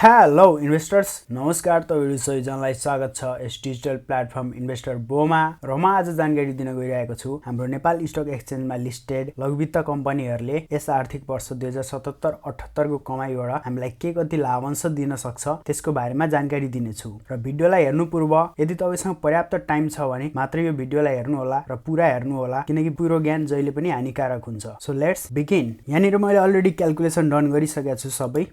Hello investors, नमस्कार। तपाईहरु सबैजनालाई स्वागत छ यस डिजिटल प्लेटफर्म इन्भेस्टर बोमा र म आज जानकारी दिन गइरहेको छु हाम्रो नेपाल स्टक एक्सचेन्जमा लिस्टेड लघुवित्त कम्पनीहरुले यस आर्थिक वर्ष 2077-78 को कमाईबाट हामीलाई के कति लाभांश दिन सक्छ त्यसको बारेमा जानकारी दिनेछु। र भिडियोलाई हेर्नु पूर्व यदि तपाईसँग पर्याप्त टाइम छ भने मात्र यो भिडियोलाई हेर्नु होला र पुरा हेर्नु होला, किनकि पूरो ज्ञान जहिले पनि हानिकारक हुन्छ। So let's begin. यहाँनिर मैले अलरेडी क्याल्कुलेसन डन गरिसकेको छु सबै।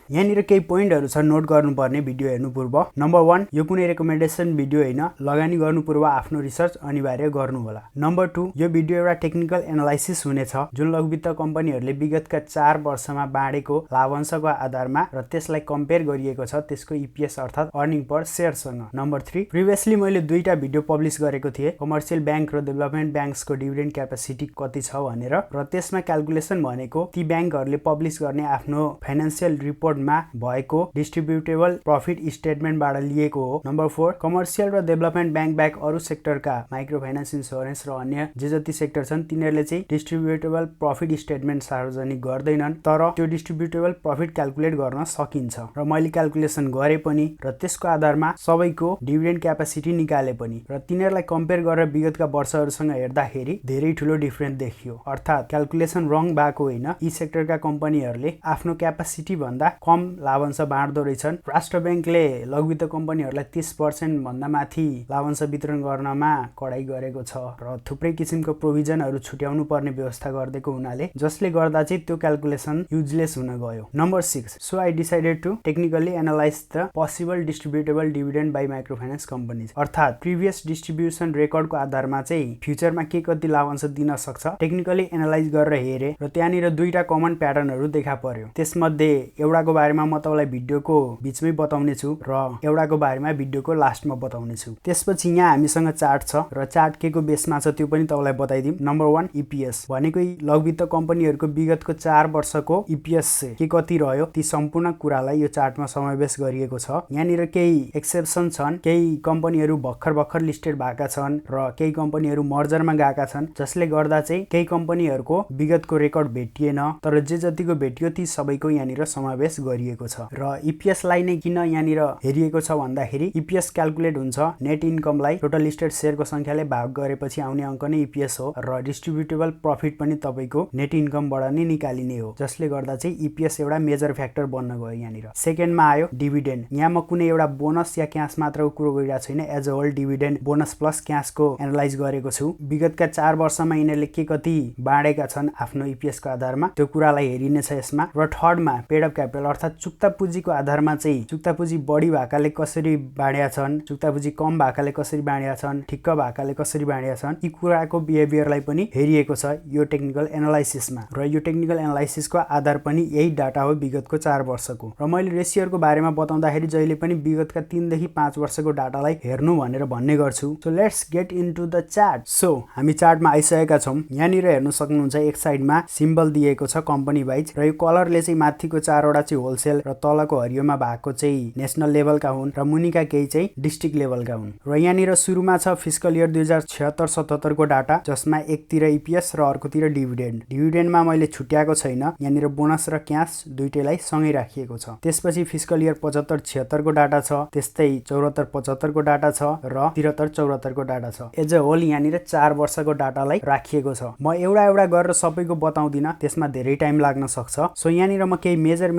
यहाँनिर केही पोइन्टहरु छ नोट गर्नुपर्ने भिडियो हेर्नु पूर्व। नम्बर 1, यो कुनै रेकमेन्डेसन भिडियो हैन, लगानी गर्नु पूर्व आफ्नो रिसर्च अनिवार्य गर्नु होला। नम्बर 2, यो भिडियो एउटा टेक्निकल एनालाइसिस हुनेछ जुन लघुवित्त कम्पनीहरुले विगतका 4 वर्षमा बाँडेको लाभांशको आधारमा र त्यसलाई कम्पेयर गरिएको छ त्यसको ईपीएस अर्थात अर्निङ पर शेयर सँग। नम्बर 3, प्रिभियसली मैले दुईटा भिडियो पब्लिश गरेको थिए, कमर्शियल बैंक र डेभलपमेन्ट बैंक्सको डिभिडेन्ड क्यापेसिटी कति छ भनेर, र त्यसमा क्याल्कुलेसन भनेको ती बैंकहरुले पब्लिश गर्ने आफ्नो फाइनान्शियल रिपोर्ट मा भएको डिस्ट्रिब्युटेबल प्रॉफिट स्टेटमेन्टबाट लिएको हो। नम्बर 4, कमर्शियल र डेभलपमेन्ट बैंक बाहेक अरु सेक्टरका माइक्रो फाइनान्स, इन्स्योरेन्स र अन्य जे जति सेक्टर छन् तिनीहरुले चाहिँ डिस्ट्रिब्युटेबल प्रॉफिट स्टेटमेन्ट सार्वजनिक गर्दैनन्, तर त्यो डिस्ट्रिब्युटेबल प्रॉफिट क्याल्कुलेट गर्न सकिन्छ। र मैले क्याल्कुलेसन गरे पनि र त्यसको आधारमा सबैको डिभिडेन्ड क्यापेसिटी निकाले पनि र तिनीहरुलाई कम्पेयर गरेर विगतका वर्षहरुसँग हेर्दाखेरि धेरै ठूलो डिफरेन्स देखियो। अर्थात क्याल्कुलेसन रङ भएको हैन, यी सेक्टरका कम्पनीहरुले आफ्नो क्यापेसिटी भन्दा कम लाभांश बाँड्दो रहेछन्। राष्ट्र बैंकले लघुवित्त कम्पनीहरुलाई 30% भन्दा माथि लाभांश वितरण गर्नमा कडाई गरेको छ र थुप्रै किसिमको प्रोभिजनहरु छुट्याउनु पर्ने व्यवस्था गर्देको हुनाले जसले गर्दा चाहिँ त्यो क्याल्कुलेसन युजलेस हुन गयो। Number 6, so I decided to technically analyse the possible distributable dividend by micro finance companies. अर्थात प्रिभियस डिस्ट्रिब्युसन रेकर्डको आधारमा चाहिँ फ्युचरमा के कति लाभांश दिन सक्छ टेक्निकली एनालाइज गरेर हेरे र त्यहाँनिर दुईटा कमन प्याटर्नहरु देखा पर्यो। त्यसमध्ये एउटाको बारेमा म तपाईलाई भिडियोको बीचमै बताउने छु र एउटाको बारेमा भिडियोको लास्टमा बताउने छु। त्यसपछि यहाँ हामीसँग चार्ट छ र चार्ट के को बेसमा छ त्यो पनि तपाईलाई बताइदिम। नम्बर 1, ईपीएस भनेको लघुवित्त कम्पनीहरुको विगतको 4 वर्षको ईपीएस के कति रह्यो ती सम्पूर्ण कुरालाई यो चार्टमा समावेश गरिएको छ। यहाँनिर केही एक्सेप्सन छन्, केही कम्पनीहरु भर्खर लिस्टेड भएका छन् र केही कम्पनीहरु मर्जरमा गएका छन्, जसले गर्दा चाहिँ केही कम्पनीहरुको विगतको रेकर्ड भेटिएन, तर जे जतिको भेटियो ती सबैको यहाँनिर समावेश गरिएको छ। र ईपीएस लाई नै किन यहाँनिर हेरिएको छ भन्दाखेरि ईपीएस क्याल्कुलेट हुन्छ नेट इन्कमलाई टोटल लिस्टेड शेयरको संख्याले भाग गरेपछि आउने अंक नै ईपीएस हो र डिस्ट्रिब्युटेबल प्रॉफिट पनि तपाईको नेट इन्कमबाट नै निकालिने हो, जसले गर्दा चाहिँ ईपीएस एउटा मेजर फ्याक्टर बन्न गयो। यहाँनिर सेकेन्डमा आयो डिभिडेन्ड। यहाँ म कुनै एउटा बोनस या क्याश मात्रको कुरो गरिरहेको छैन, as a whole dividend, bonus plus क्याशको एनालाइज गरेको छु। विगतका 4 वर्षमा यिनीहरुले के कति बाँडेका छन् आफ्नो ईपीएस को आधारमा त्यो कुरालाई हेरिनेछ यसमा। र थर्डमा पेड अफ क्यापिटल अर्थात चुक्ता पुँजीको आधारमा चाहिँ चुक्ता पुँजी बढी भएकाले कसरी बाँड्या छन्, चुक्ता पुँजी कम भएकाले कसरी बाँड्या छन्, ठिक्क भएकाले कसरी बाँड्या छन्, यी कुराको बिहेभियरलाई पनि हेरिएको छ यो टेक्निकल एनालाइसिसमा। र यो टेक्निकल एनालाइसिसको आधार पनि यही डाटा हो विगतको 4 वर्षको। र मैले रेसियोको बारेमा बताउँदाखेरि जहिले पनि विगतका 3 देखि 5 वर्षको डाटालाई हेर्नु भनेर भन्ने गर्छु। So let's get into the chart. So हामी चार्टमा आइसकेका छौं। यहाँनिर हेर्न सक्नुहुन्छ एक साइडमा सिम्बल दिएको छ कम्पनी वाइज र यो कलरले चाहिँ माथिको 4 वटा चाहिँ होलसेल र तलको हरियोमा भएको चाहिँ नेशनल लेभलका हुन् र मुनिका केही चाहिँ डिस्ट्रिक्ट लेभलका हुन्। र यहाँनिर सुरुमा छ फिस्कल इयर 2076-77 को डाटा, जसमा एकतिर ईपीएस र अर्कोतिर डिभिडेन्ड। डिभिडेन्डमा मैले छुट्याएको छैन, यहाँनिर बोनस र क्याश दुईटैलाई सँगै राखिएको छ। त्यसपछि फिस्कल इयर 75-76 को डाटा छ, त्यस्तै 74-75 को डाटा छ र 73-74 को डाटा छ। एज अ होल यहाँनिर 4 वर्षको डाटालाई राखिएको छ। म एउटा गरेर सबैको बताउँदिन, त्यसमा धेरै टाइम लाग्न सक्छ। सो यहाँनिर म केही मेजर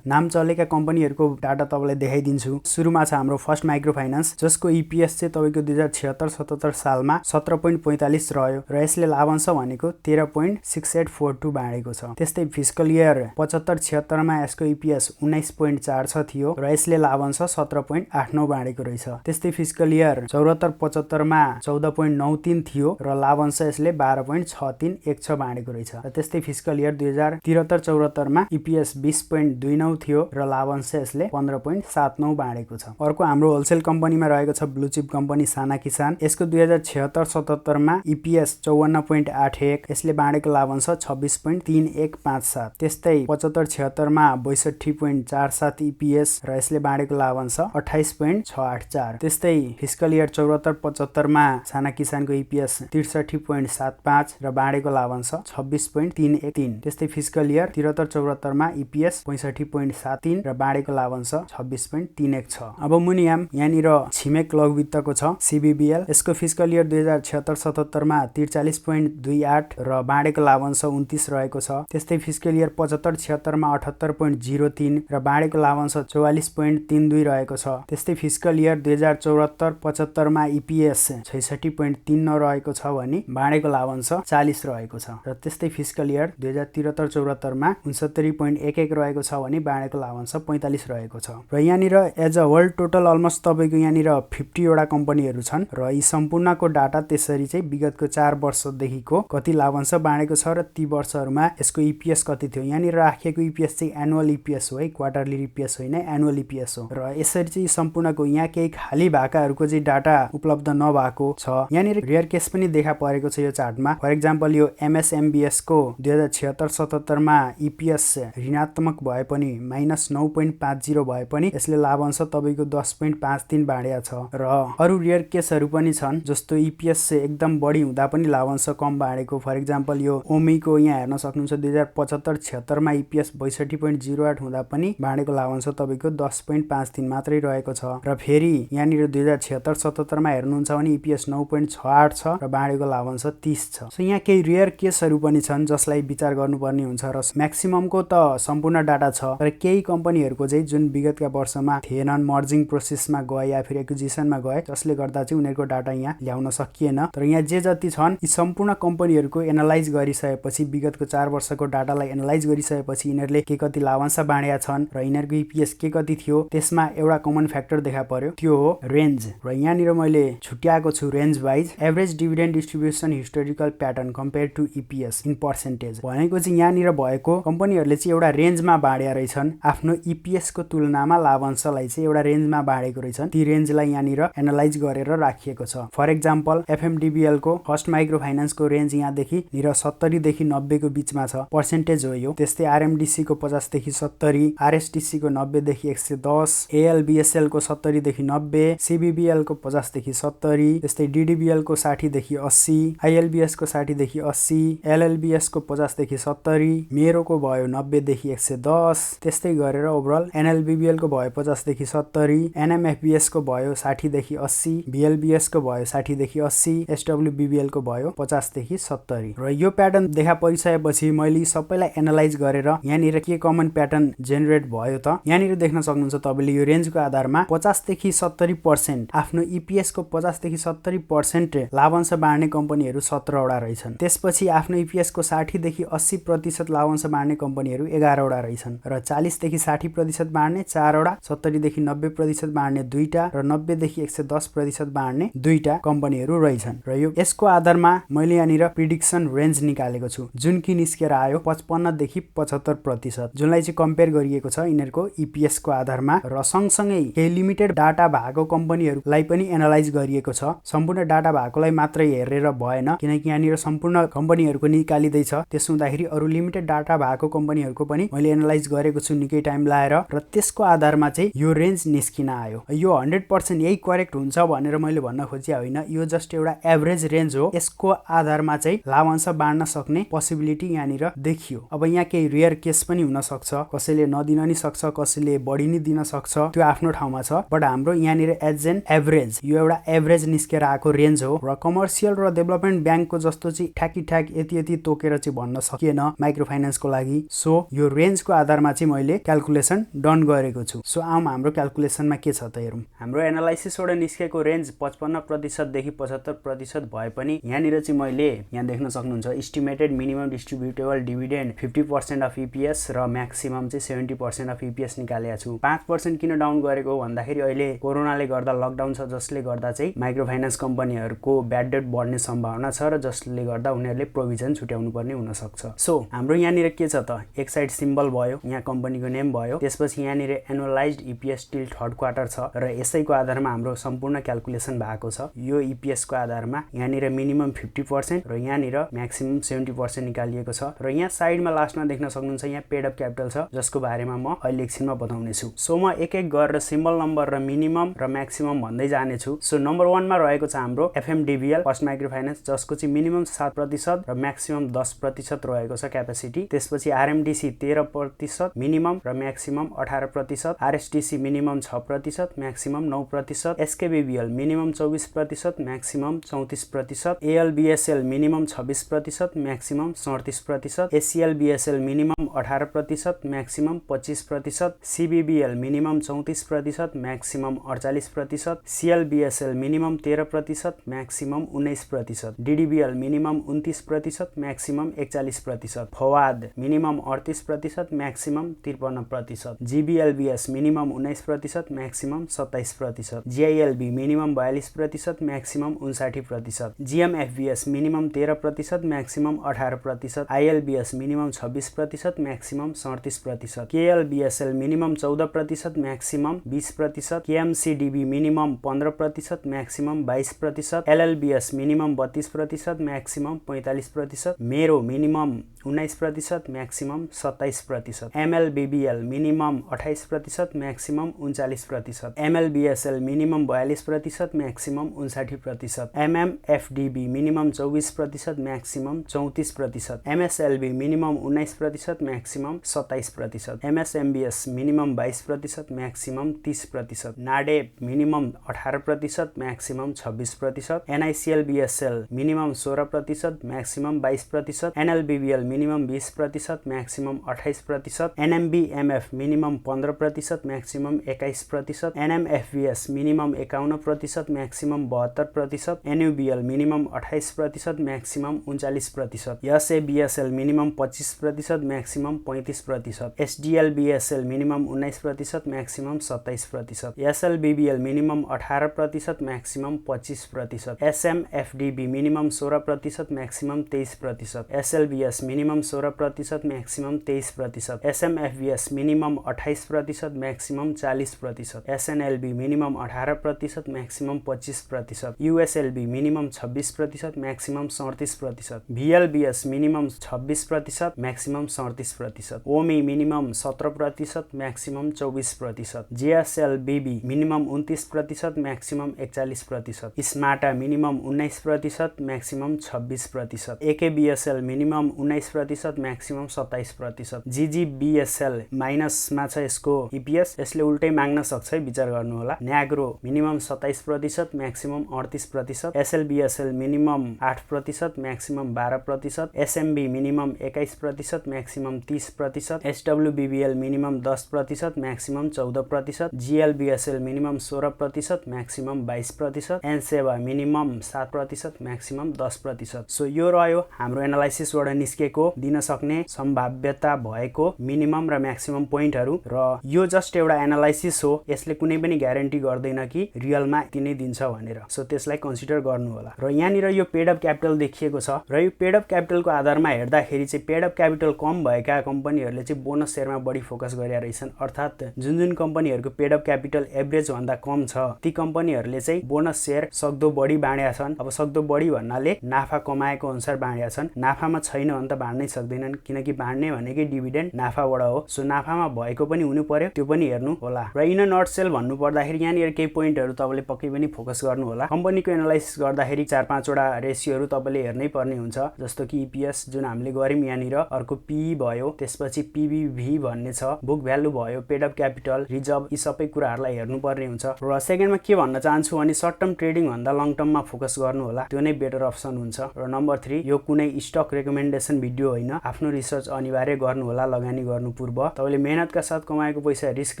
नाम चलेका कम्पनीहरुको डाटा तपाईलाई देखाइदिन्छु। सुरुमा छ हाम्रो फर्स्ट माइक्रो फाइनान्स, जसको ईपीएस चाहिँ तपाईको 2076-77 सालमा 17.45 रह्यो र यसले लाभांश भनेको 13.6842 बाँडेको छ। त्यस्तै फिस्कल इयर 75-76 मा यसको ईपीएस 19.46 थियो र यसले लाभांश 17.89 बाँडेको रहेछ। त्यस्तै फिस्कल इयर 74-75 मा 14.93 थियो र लाभांश यसले 12.6316 बाँडेको रहेछ। र त्यस्तै फिस्कल इयर 2073-74 मा ईपीएस 20.29 थियो र लाभांश यसले 15.79 बाँडेको छ। अर्को हाम्रो होलसेल कम्पनीमा रहेको छ ब्लु चिप कम्पनी साना किसान। यसको 2076-77 मा ईपीएस 54.81, यसले बाँडेको लाभांश 26.3157। त्यस्तै 75-76 मा 62.47 ईपीएस र यसले बाँडेको लाभांश 28.684। त्यस्तै फिस्कल इयर 74-75 मा साना किसानको ईपीएस 63.75 र बाँडेको लाभांश 26.313। त्यस्तै फिस्कल इयर 73-74 मा ईपीएस 65 62.73 र बाँडेको लाभांश 26.31 छ। अब मुनियाम यहाँनिर छिमेक लघुवित्तको छ CBBL, यसको फिस्कल इयर 2076-77 मा 43.28 र बाँडेको लाभांश 29 रहेको छ। त्यस्तै फिस्कल इयर 75-76 मा 78.03 र बाँडेको लाभांश 44.32 रहेको छ। त्यस्तै फिस्कल इयर 2074-75 मा EPS 66.39 रहेको छ भने बाँडेको लाभांश 40 रहेको छ। र त्यस्तै फिस्कल इयर 2073-74 मा 69.11 रहेको छ भने बाँडेको लाभांश 45 रहेको छ। र यहाँनिर as a whole total almost तपाईको यहाँनिर 50 वटा कम्पनीहरू छन् र यी सम्पूर्णको डाटा त्यसरी चाहिँ विगतको 4 वर्षदेखिको कति लाभांश बाँडेको छ र ती वर्षहरूमा यसको EPS कति थियो। यहाँनिर राखिएको EPS चाहिँ एनुअल EPS हो है, क्वार्टरली EPS होइन, एनुअल EPS हो। र यसरी चाहिँ सम्पूर्णको यहाँ केही खाली भाकाहरूको चाहिँ डाटा उपलब्ध नभएको छ। यहाँनिर रेयर केस पनि देखा परेको छ यो चार्टमा। फर एक्जाम्पल यो MSMBS को 2076-77 मा EPS ऋणात्मक भए पनि -9.50 भए पनि यसले लाभांश तपाईको 10.53 बाँडेको छ। र अरु रेयर केसहरू पनि छन् जस्तो EPS एकदम बढी हुँदा पनि लाभांश कम बाँडेको। फर एक्जाम्पल यो ओमी को यहाँ हेर्न सक्नुहुन्छ 2075-76 मा EPS 62.08 हुँदा पनि बाँडेको लाभांश तपाईको 10.53 मात्रै रहेको छ। र फेरि यहाँनिर 2076-77 मा हेर्नुहुन्छ भने EPS 9.68 छ र बाँडेको लाभांश 30 छ। सो यहाँ केही रेयर केसहरू पनि छन् जसलाई विचार गर्नुपर्ने हुन्छ र म्याक्सिममको त सम्पूर्ण डाटा छ तर केही कम्पनीहरूको चाहिँ जुन विगतका वर्षमा थिएनन्, मर्जिङ प्रोसेसमा गए या फिर एक्विजिसनमा गए जसले गर्दा चाहिँ उनीहरूको डाटा यहाँ ल्याउन सकिएन। तर यहाँ जे जति छन् यी सम्पूर्ण कम्पनीहरूको एनालाइज गरिसकेपछि विगतको 4 वर्षको डाटालाई एनालाइज गरिसकेपछि यिनीहरूले के कति लाभांश बाँडेका छन् र यिनीहरूको EPS के कति थियो त्यसमा एउटा कमन फ्याक्टर देखा पर्यो, त्यो हो रेन्ज। र यहाँनिर मैले छुट्याएको छु range wise average dividend distribution historical pattern compare to EPS in percentage भनेको चाहिँ यहाँनिर भएको कम्पनीहरूले चाहिँ एउटा रेन्जमा बाँडेका रहेछन्, आफ्नो EPS को तुलनामा लाभांशलाई चाहिँ एउटा रेन्जमा बाँडेको रहेछन्। ती रेन्जलाई यहाँनिर एनालाइज गरेर राखिएको छ। फर एक्जाम्पल FMDBL को फर्स्ट माइक्रो फाइनान्स को रेन्ज यहाँदेखि 70 देखि 90 को बीचमा छ, पर्सेन्टेज हो यो। त्यस्तै RMDC को 50 देखि 70, RSTC को 90 देखि 110, ALBSL को 70 देखि 90, CBBL को 50 देखि 70, त्यस्तै DDBL को 60 देखि 80, ILBS को 60 देखि 80, LLBS को 50 देखि 70, मेरो को भयो 90 देखि 110, त्यस्तै गरेर ओभरअल NLBBL को भयो 50 देखि 70, NMFBS को भयो 60 देखि 80, BLBS को भयो 60 देखि 80, SWBBL को भयो 50 देखि 70। र यो प्याटर्न देखा परिसकेपछि मैले सबैलाई एनालाइज गरेर यहाँनिर के कमन प्याटर्न जेनेरेट भयो त यहाँनिर देख्न सक्नुहुन्छ तपाईले यो रेन्जको आधारमा 50 देखि 70% आफ्नो EPS को 50 देखि 70% लाभांश बाँड्ने कम्पनीहरू 17 वटा रहेछन्। त्यसपछि आफ्नो EPS को 60 देखि 80% लाभांश बाँड्ने कम्पनीहरू 11 वटा रहेछन् र 40 देखि 60% बाँड्ने 4 वटा, 70 देखि 90% बाँड्ने 2 टा र 90 देखि 110% बाँड्ने 2 टा कम्पनीहरू रहेछन्। र यो यसको आधारमा मैले यहाँनिर प्रिडिक्सन रेन्ज निकालेको छु जुन कि निस्केर आयो 55 देखि 75%, जुनलाई चाहिँ कम्पेयर गरिएको छ यिनीहरूको EPS को आधारमा र सँगसँगै केही लिमिटेड डाटा भएको कम्पनीहरूलाई पनि एनालाइज गरिएको छ। सम्पूर्ण डाटा भएकोलाई मात्रै हेरेर भएन किनकि यहाँनिर सम्पूर्ण कम्पनीहरूको निकालिँदैछ, त्यसो हुँदाखेरि अरू लिमिटेड डाटा भएको कम्पनीहरूको पनि मैले एनालाइज गरेको छु निकै टाइम लाएर र त्यसको आधारमा चाहिँ यो रेन्ज निस्किन आयो। यो 100% यही करेक्ट हुन्छ भनेर मैले भन्न खोजिया होइन, यो जस्ट एउटा एभरेज रेन्ज हो। यसको आधारमा चाहिँ लाभांश बाँड्न सक्ने पोसिबिलिटी यहाँनिर देखियो। अब यहाँ केही रेयर केस पनि हुन सक्छ, कसैले नदिन नि सक्छ, कसैले बढी नि दिन सक्छ, त्यो आफ्नो ठाउँमा छ। बट हाम्रो यहाँनिर एज एन एभरेज यो एउटा एभरेज निस्केर आएको रेन्ज हो र कमर्सियल र डेभलपमेन्ट ब्याङ्कको जस्तो चाहिँ ठ्याकी यति तोकेर चाहिँ भन्न सकिएन माइक्रो फाइनान्सको लागि। सो यो रेन्जको आधारमा चाहिँ मैले क्याल्कुलेसन डन गरेको छु। सो हाम्रो क्याल्कुलेसनमा के छ त हेरौँ। हाम्रो एनालाइसिसबाट निस्केको रेन्ज 55% देखि 75% भए पनि यहाँनिर चाहिँ मैले यहाँ देख्न सक्नुहुन्छ estimated minimum distributable dividend 50% of EPS र म्याक्सिमम चाहिँ 70% अफ EPS निकालेको छु। 5% किन डाउन गरेको भन्दाखेरि अहिले कोरोनाले गर्दा लकडाउन छ जसले गर्दा चाहिँ माइक्रो फाइनान्स कम्पनीहरूको ब्याड डेट बढ्ने सम्भावना छ र जसले गर्दा उनीहरूले प्रोभिजन छुट्याउनु पर्ने हुन सक्छ। सो हाम्रो यहाँनिर के छ त, एक साइड सिम्बल भयो, यहाँ कम्पनीको नेम भयो, त्यसपछि यहाँनिर annualised EPS till third quarter छ र यसैको आधारमा हाम्रो सम्पूर्ण क्याल्कुलेसन भएको छ। यो EPS को आधारमा यहाँनिर मिनिमम 50% र यहाँनिर म्याक्सिमम 70% निकालिएको छ र यहाँ साइडमा लास्टमा देख्न सक्नुहुन्छ यहाँ पेड अप क्यापिटल छ जसको बारेमा म अहिले एकछिनमा बताउने छु। सो म एक एक गरेर सिम्बल नम्बर र मिनिमम र म्याक्सिमम भन्दै जाने छु। सो नम्बर 1 मा रहेको छ हाम्रो FMDBL फर्स्ट माइक्रो फाइनान्स जसको चाहिँ मिनिमम 7% र म्याक्सिमम 10% रहेको छ क्यापेसिटी। त्यसपछि RMDC 13% 6%, मिनिमम र maximum 18%, RSTC minimum 6%, maximum 9%, SKBBL minimum 24%, maximum 34%, ALBSL minimum 26%, maximum 37%, ACLBSL minimum 18%, maximum 25%, CBBL minimum 34%, maximum 48%, CLBSL minimum 13%, maximum 19%, DDBL minimum 29%, maximum 41%, फवाद minimum 38%, maximum 53%, GBLBS minimum 19%, maximum 27%, GILB minimum 42%, maximum 59%, GMFBS minimum 13%, maximum 18%, ILBS minimum 26%, maximum 37%, KLBSL minimum 14%, maximum 20%, KMCDB minimum 15%, maximum 22%, LLBS minimum 32%, maximum 45%, Mero minimum 19%, maximum 27%, MLBBL minimum 28%, maximum 39%, MLBSL minimum 42%, maximum 59%, MMFDB minimum 24%, maximum 34%, MSLB minimum 19%, maximum 27%, MSMBS minimum 22%, maximum 30%, NADEP minimum 18%, maximum 26%, NICLBSL minimum 16%, maximum 22%, NLBBL minimum 20%, maximum 28%, NMBMF minimum 15%, maximum 21%, NMFBS minimum 51%, maximum 72%, NUBL minimum 28%, maximum 39%, SABSL minimum 25%, maximum 35%, SDLBSL minimum 19%, maximum 27%, SLBBL minimum 18%, maximum 25%, SMFDB minimum 16%, maximum 23%, SLBS minimum 16%, maximum 23%, SMFBS minimum 28%, maximum 40%, SNLB minimum 18%, maximum 25%, USLB minimum 26%, maximum 37%, VLBS minimum 26%, maximum 37%, ओमी minimum 17%, maximum 24%, JSLBB minimum 29%, maximum 41%, स्मार्टा minimum 19%, maximum 26%, AKBSL minimum 19%, maximum 27%, GGBSL माइनसमा छ यसको EPS, यसले उल्टै माग्न सक्छ है, विचार गर्नु होला। न्याग्रो minimum 27%, maximum 38%, SLBSL minimum 8%, maximum 12%, SMB minimum 21%, maximum 30%, SWBBL minimum 10%, maximum 14%, GLBSL minimum 16%, maximum 22%, एनसेवा मिनिमम 7%, म्याक्सिमम 10%। सो यो रह्यो हाम्रो एनालाइसिसबाट निस्केको दिन सक्ने सम्भाव्यता भएको मिनिमम र म्याक्सिमम पोइन्टहरु, र यो जस्ट एउटा एनालाइसिस हो, यसले कुनै पनि ग्यारेन्टी गर्दैन कि रियलमा यति नै दिन्छ भनेर। सो त्यसलाई कन्सिडर गर्नु होला। र यहाँनिर यो पेड अप क्यापिटल देखिएको छ, र यो पेड अप क्यापिटलको आधारमा हेर्दाखेरि चाहिँ पेड अप क्यापिटल कम भएका कम्पनीहरूले चाहिँ बोनस शेयरमा बढी फोकस गरेका रहेछन्। अर्थात् जुन कम्पनीहरूको पेड अप क्यापिटल एभरेज भन्दा कम छ, ती कम्पनीहरूले चाहिँ बोनस शेयर सक्दो बढी बाँडेका छन्। अब सक्दो बढी भन्नाले नाफा कमाएको अनुसार बाँडेका छन्। नाफामा छैन भने त बाँड्नै सक्दैनन्, किनकि बाँड्ने भनेकै डिभिडेन्ड नाफाबाट हो। सो नाफामा भएको पनि हुनु पर्यो, त्यो पनि हेर्नु होला। र इन नट सेल भन्नु पर्दाखेरि यहाँनिर केही पोइन्टहरु तपाईले पक्कै पनि फोकस गर्नु होला। कम्पनीको एनालाइसिस गर्दाखेरि 4-5 वटा रेशियोहरु तपाईले हेर्नै पर्ने हुन्छ, जस्तो कि ईपीएस जुन हामीले गर्यौं यहाँनिर, अर्को पीई भयो, त्यसपछि पीबीभी भन्ने छ, बुक भ्यालु भयो, पेड अप क्यापिटल, रिजर्भ, यी सबै कुराहरुलाई हेर्नु पर्ने हुन्छ। र सेकेन्डमा के भन्न चाहन्छु भने सर्ट टर्म ट्रेडिङ भन्दा लङ टर्ममा फोकस गर्नु होला, त्यो नै बेटर अप्सन हुन्छ। र नम्बर 3, यो कुनै स्टक रेकमेन्डेसन भिडियो होइन, आफ्नो रिसर्च अनिवार्य गर्नु होला लगानी गर्नु पूर्व। तपाईले मेहनतका साथ कमाएको पैसा रिस्क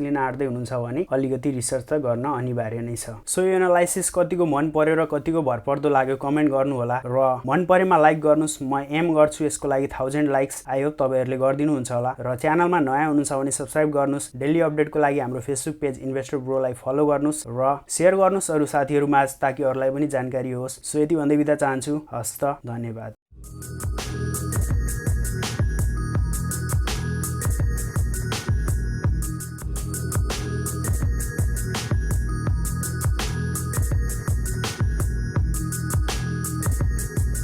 लिन आड्दै हुनुहुन्छ भने अलिकति रिसर्च त गर्न अनिवार्य नै छ। सो यो एनालाइसिस कतिको मन पर्यो र कतिको भरपर्दो लाग्यो कमेन्ट गर्नु होला, र मन परेमा लाइक गर्नुस्। म एम गर्छु यसको लागि 1000 लाइक्स। आई होप तपाईहरुले गर्दिनुहुन्छ होला। र च्यानलमा नयाँ हुनुहुन्छ भने सब्स्क्राइब गर्नुस्। डेली अपडेटको लागि हाम्रो फेसबुक पेज इन्भेस्टर ब्रोलाई फलो गर्नुस् र शेयर गर्नुस् अरु साथीहरुमाझ, ताकि अरूलाई पनि जानकारी होस्। सो यति भन्दै बिदा चाहन्छु। हस्त, धन्यवाद।